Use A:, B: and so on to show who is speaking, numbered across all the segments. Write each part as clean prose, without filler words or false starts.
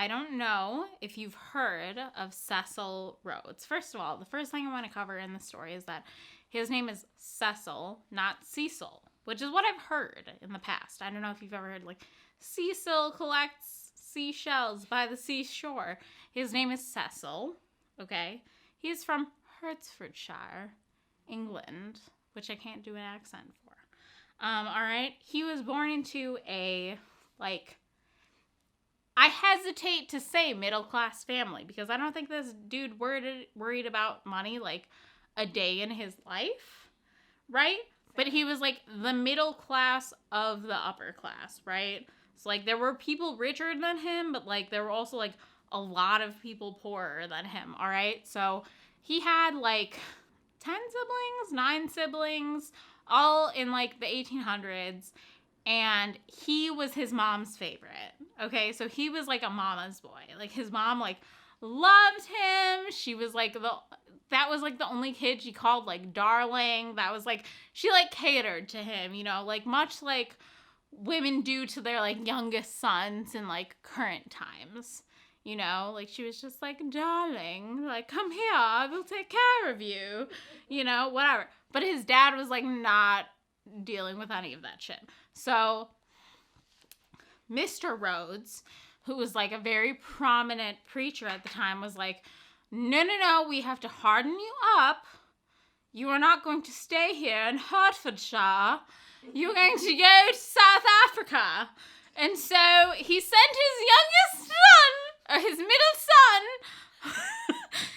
A: I don't know if you've heard of Cecil Rhodes. First of all, the first thing I want to cover in the story is that his name is Cecil, not Cecil, which is what I've heard in the past. I don't know if you've ever heard, like, Cecil collects seashells by the seashore. His name is Cecil, okay? He's from Hertfordshire, England, which I can't do an accent for. All right? He was born into a, like, I hesitate to say middle-class family because I don't think this dude worried about money, like, a day in his life, right? But he was, like, the middle class of the upper class, right? So, like, there were people richer than him, but, like, there were also, like, a lot of people poorer than him, all right? So he had, like, 10 siblings, 9 siblings, all in, like, the 1800s. And he was his mom's favorite, okay? So he was, like, a mama's boy. Like, his mom, like, loved him. She was, like, that was, like, the only kid she called, like, darling. That was, like, she, like, catered to him, you know? Like, much like women do to their, like, youngest sons in, like, current times, you know? Like, she was just, like, darling, like, come here, I will take care of you, you know? Whatever. But his dad was, like, not dealing with any of that shit. So Mr. Rhodes, who was, like, a very prominent preacher at the time, was like, no, we have to harden you up. You are not going to stay here in Hertfordshire. You're going to go to South Africa. And so he sent his youngest son, or his middle son,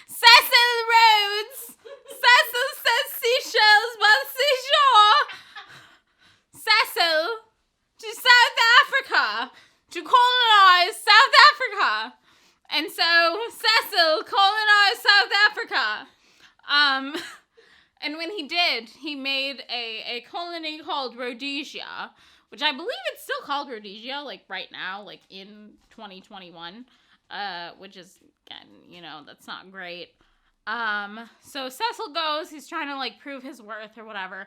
A: Cecil Rhodes. Cecil says seashells by the seashore. Cecil to South Africa to colonize South Africa. And so Cecil colonized South Africa. And when he did, he made a colony called Rhodesia, which I believe it's still called Rhodesia, like, right now, like, in 2021, which is, again, you know, that's not great. So Cecil goes, he's trying to, like, prove his worth or whatever.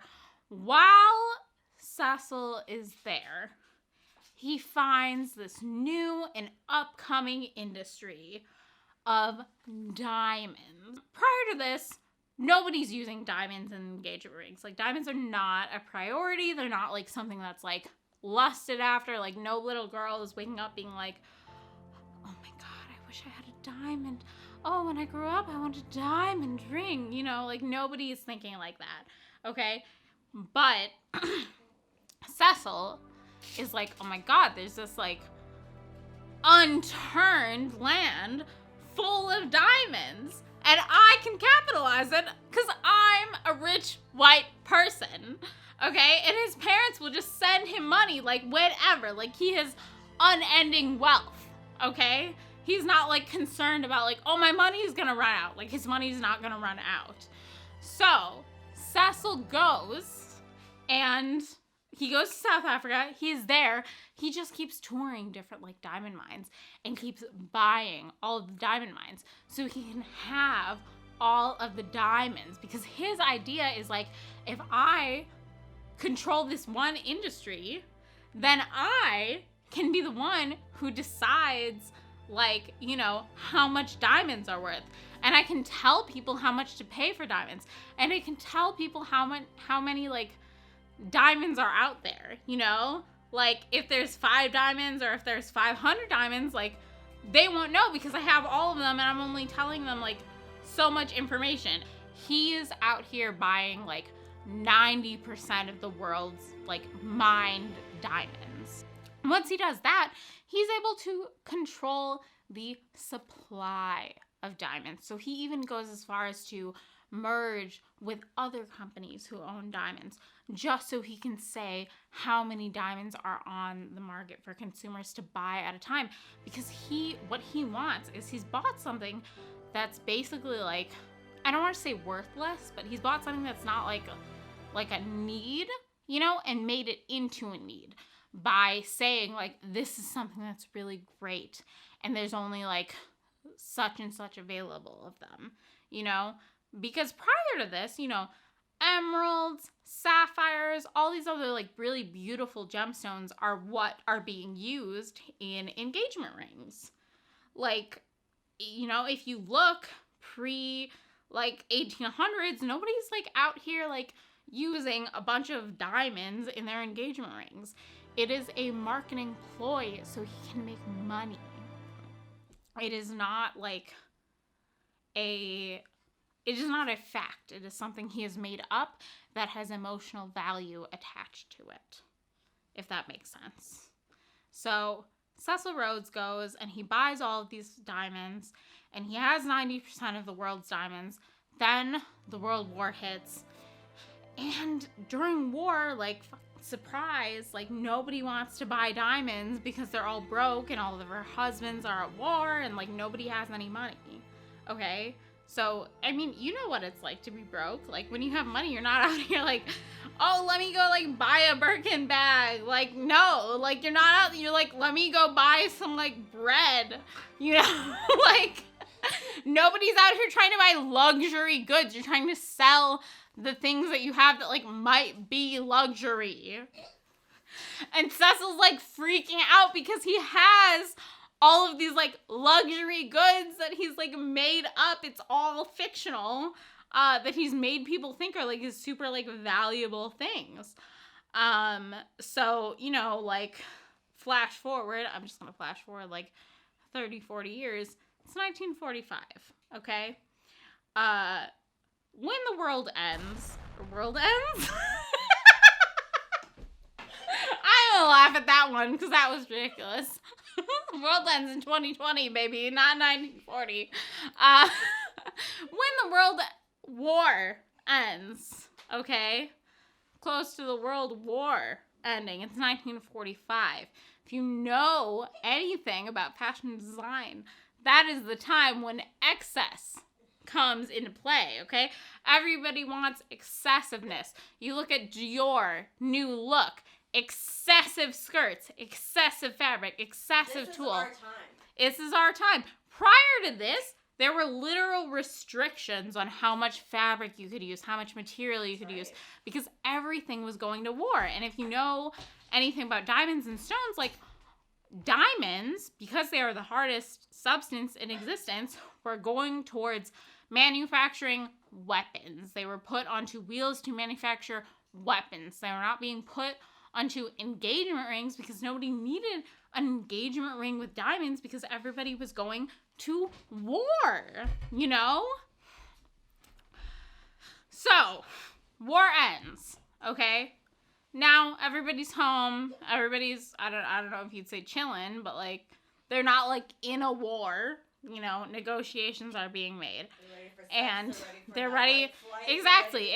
A: While Cecil is there, he finds this new and upcoming industry of diamonds. Prior to this, nobody's using diamonds in engagement rings. Like, diamonds are not a priority. They're not, like, something that's, like, lusted after. Like, no little girl is waking up being like, oh my God, I wish I had a diamond. Oh, when I grew up, I want a diamond ring. You know, like, nobody is thinking like that, okay? But Cecil is like, oh my God, there's this, like, unturned land full of diamonds, and I can capitalize it because I'm a rich white person, okay? And his parents will just send him money, like, whenever. Like, he has unending wealth, okay? He's not, like, concerned about, like, oh, my money is gonna run out. Like, his money's not gonna run out. So Cecil goes, and he goes to South Africa. He's there. He just keeps touring different, like, diamond mines and keeps buying all of the diamond mines so he can have all of the diamonds, because his idea is, like, if I control this one industry, then I can be the one who decides, like, you know, how much diamonds are worth. And I can tell people how much to pay for diamonds. And I can tell people how many, like, diamonds are out there, you know? Like, if there's 5 diamonds or if there's 500 diamonds, like, they won't know because I have all of them and I'm only telling them, like, so much information. He is out here buying, like, 90% of the world's, like, mined diamonds. Once he does that, he's able to control the supply of diamonds. So he even goes as far as to merge with other companies who own diamonds, just so he can say how many diamonds are on the market for consumers to buy at a time. Because what he wants is he's bought something that's basically, like, I don't want to say worthless, but he's bought something that's not like a need, you know, and made it into a need by saying, like, this is something that's really great and there's only, like, such and such available of them, you know? Because prior to this, you know, emeralds, sapphires, all these other, like, really beautiful gemstones are what are being used in engagement rings. like, you know, if you look pre, like, 1800s, nobody's, like, out here, like, using a bunch of diamonds in their engagement rings. It is a marketing ploy so he can make money. It is not, like, it is not a fact. It is something he has made up that has emotional value attached to it, if that makes sense. So Cecil Rhodes goes and he buys all of these diamonds, and he has 90% of the world's diamonds. Then the World War hits, and during war, like, surprise, like, nobody wants to buy diamonds because they're all broke and all of their husbands are at war and, like, nobody has any money. Okay? So, I mean, you know what it's like to be broke. Like, when you have money, you're not out here like, oh, let me go, like, buy a Birkin bag. Like, no. Like, you're not out, you're like, let me go buy some, like, bread. You know? Like, nobody's out here trying to buy luxury goods. You're trying to sell the things that you have that, like, might be luxury. And Cecil's, like, freaking out because he has all of these, like, luxury goods that he's, like, made up. It's all fictional, that he's made people think are, like, his super, like, valuable things. So, you know, like, flash forward, I'm just gonna flash forward, like, 30, 40 years. It's 1945, okay? When the world ends, I'm gonna laugh at that one because that was ridiculous. The world ends in 2020, baby, not 1940. When the world war ends, okay? Close to the world war ending, it's 1945. If you know anything about fashion design, that is the time when excess comes into play, okay? Everybody wants excessiveness. You look at Dior, new look, excessive skirts, excessive fabric, excessive tulle.
B: This is our time.
A: This is our time. Prior to this, there were literal restrictions on how much fabric you could use, how much material you could use, because everything was going to war. And if you know anything about diamonds and stones, like, diamonds, because they are the hardest substance in existence, were going towards manufacturing weapons. They were put onto wheels to manufacture weapons. They were not being put onto engagement rings because nobody needed an engagement ring with diamonds because everybody was going to war, you know? So, war ends, okay? Now everybody's home. Everybody's, I don't know if you'd say chilling, but, like, they're not, like, in a war. You know, negotiations are being made. And they're ready. Exactly.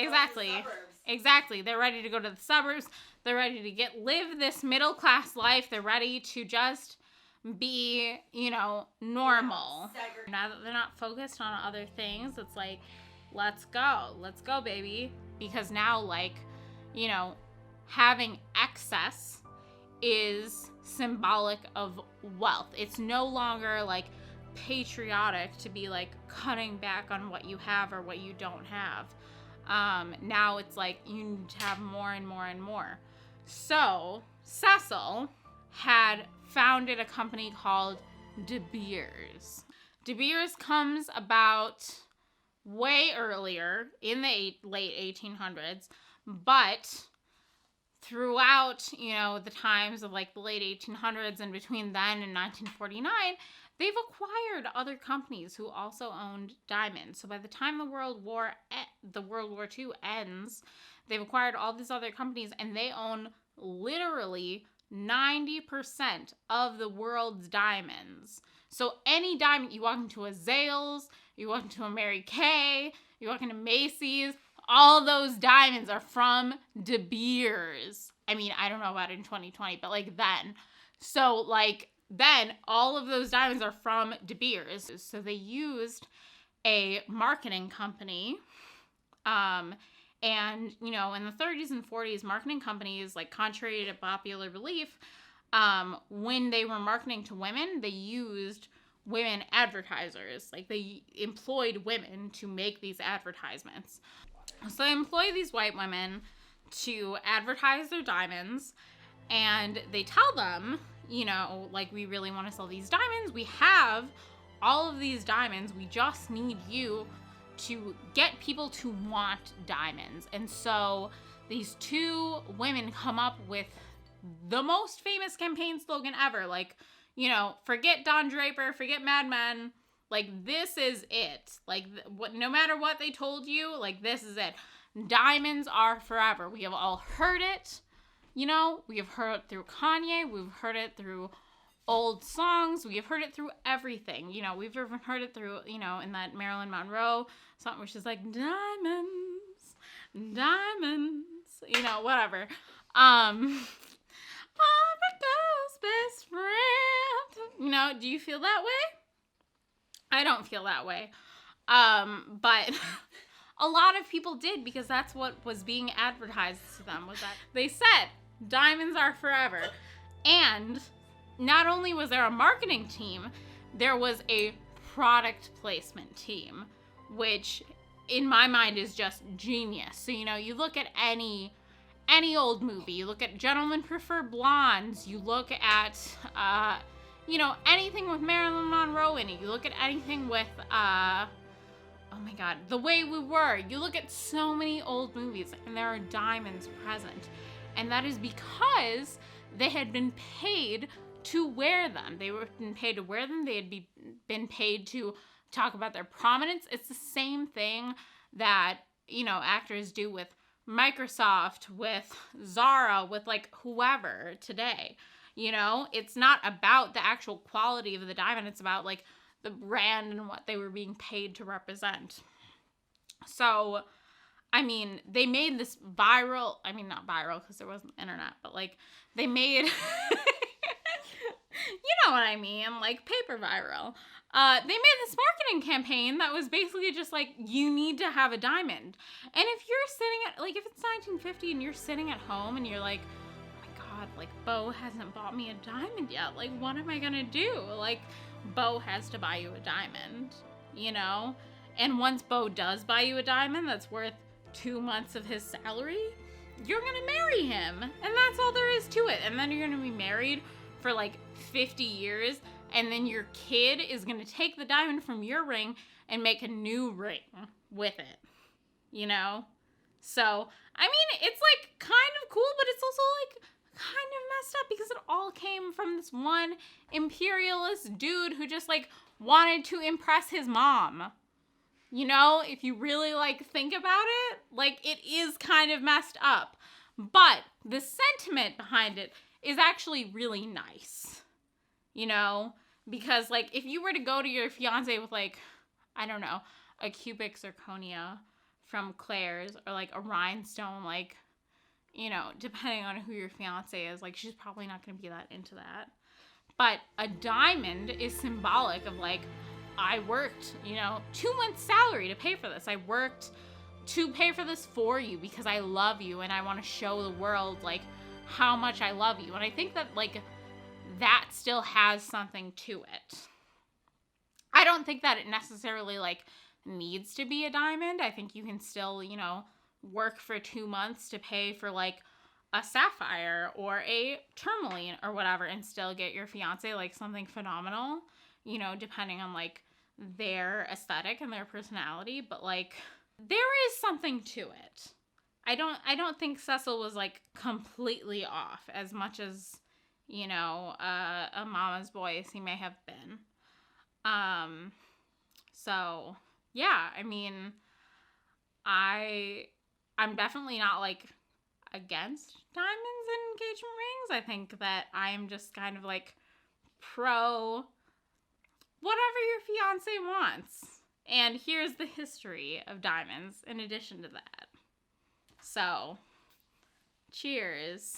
A: They're ready to go to the suburbs. They're ready to live this middle class life. They're ready to just be, you know, normal. Now that they're not focused on other things, it's like, let's go, baby. Because now, like, you know, having excess is symbolic of wealth. It's no longer, like, patriotic to be, like, cutting back on what you have or what you don't have. Now it's like you need to have more and more and more. So Cecil had founded a company called De Beers. De Beers comes about way earlier in the late 1800s, but throughout, you know, the times of, like, the late 1800s and between then and 1949, they've acquired other companies who also owned diamonds. So by the time the World War II ends, they've acquired all these other companies, and they own literally 90% of the world's diamonds. So any diamond, you walk into a Zales, you walk into a Mary Kay, you walk into Macy's, all those diamonds are from De Beers. I mean, I don't know about in 2020, but, like, then. So, like, then all of those diamonds are from De Beers. So they used a marketing company. And, you know, in the 30s and 40s, marketing companies, like, contrary to popular belief, when they were marketing to women, they used women advertisers. Like, they employed women to make these advertisements. So they employ these white women to advertise their diamonds, and they tell them, you know, like, we really want to sell these diamonds. We have all of these diamonds. We just need you to get people to want diamonds. And so these two women come up with the most famous campaign slogan ever. Like, you know, forget Don Draper, forget Mad Men. Like, this is it. Like, no matter what they told you, like, this is it. Diamonds are forever. We have all heard it. You know, we have heard it through Kanye. We've heard it through old songs. We have heard it through everything. You know, we've even heard it through, you know, in that Marilyn Monroe song, which is like, diamonds, diamonds, you know, whatever. I'm a girl's best friend. You know, do you feel that way? I don't feel that way. But a lot of people did, because that's what was being advertised to them, was that they said diamonds are forever. And not only was there a marketing team, there was a product placement team, which in my mind is just genius. So, you know, you look at any old movie, you look at Gentlemen Prefer Blondes, you look at, you know, anything with Marilyn Monroe in it, you look at anything with, oh my God, The Way We Were. You look at so many old movies and there are diamonds present. And that is because they had been paid to wear them. They were been paid to wear them. They had been paid to talk about their prominence. It's the same thing that, you know, actors do with Microsoft, with Zara, with like whoever today. You know, it's not about the actual quality of the diamond. It's about like the brand and what they were being paid to represent. So, I mean, they made this viral, I mean, not viral because there wasn't internet, but like they made, you know what I mean, like paper viral. They made this marketing campaign that was basically just like, you need to have a diamond. And if you're sitting at, like, if it's 1950 and you're sitting at home and you're like, oh my God, like, Beau hasn't bought me a diamond yet. Like, what am I gonna do? Like, Beau has to buy you a diamond, you know? And once Beau does buy you a diamond that's worth 2 months of his salary, you're gonna marry him. And that's all there is to it. And then you're gonna be married for like 50 years. And then your kid is gonna take the diamond from your ring and make a new ring with it, you know? So, I mean, it's like kind of cool, but it's also like kind of messed up because it all came from this one imperialist dude who just like wanted to impress his mom. You know, if you really like think about it, like it is kind of messed up. But the sentiment behind it is actually really nice. You know, because like if you were to go to your fiance with like, I don't know, a cubic zirconia from Claire's or like a rhinestone, like, you know, depending on who your fiance is, like she's probably not going to be that into that. But a diamond is symbolic of like, I worked, you know, 2 months' salary to pay for this. I worked to pay for this for you because I love you and I want to show the world like how much I love you. And I think that like that still has something to it. I don't think that it necessarily like needs to be a diamond. I think you can still, you know, work for 2 months to pay for like a sapphire or a tourmaline or whatever and still get your fiance like something phenomenal, you know, depending on like their aesthetic and their personality. But like there is something to it. I don't think Cecil was like completely off as much as, you know, a mama's boy as he may have been. So yeah, I mean, I'm definitely not like against diamonds and engagement rings. I think that I am just kind of like pro whatever your fiance wants. And here's the history of diamonds in addition to that. So, cheers.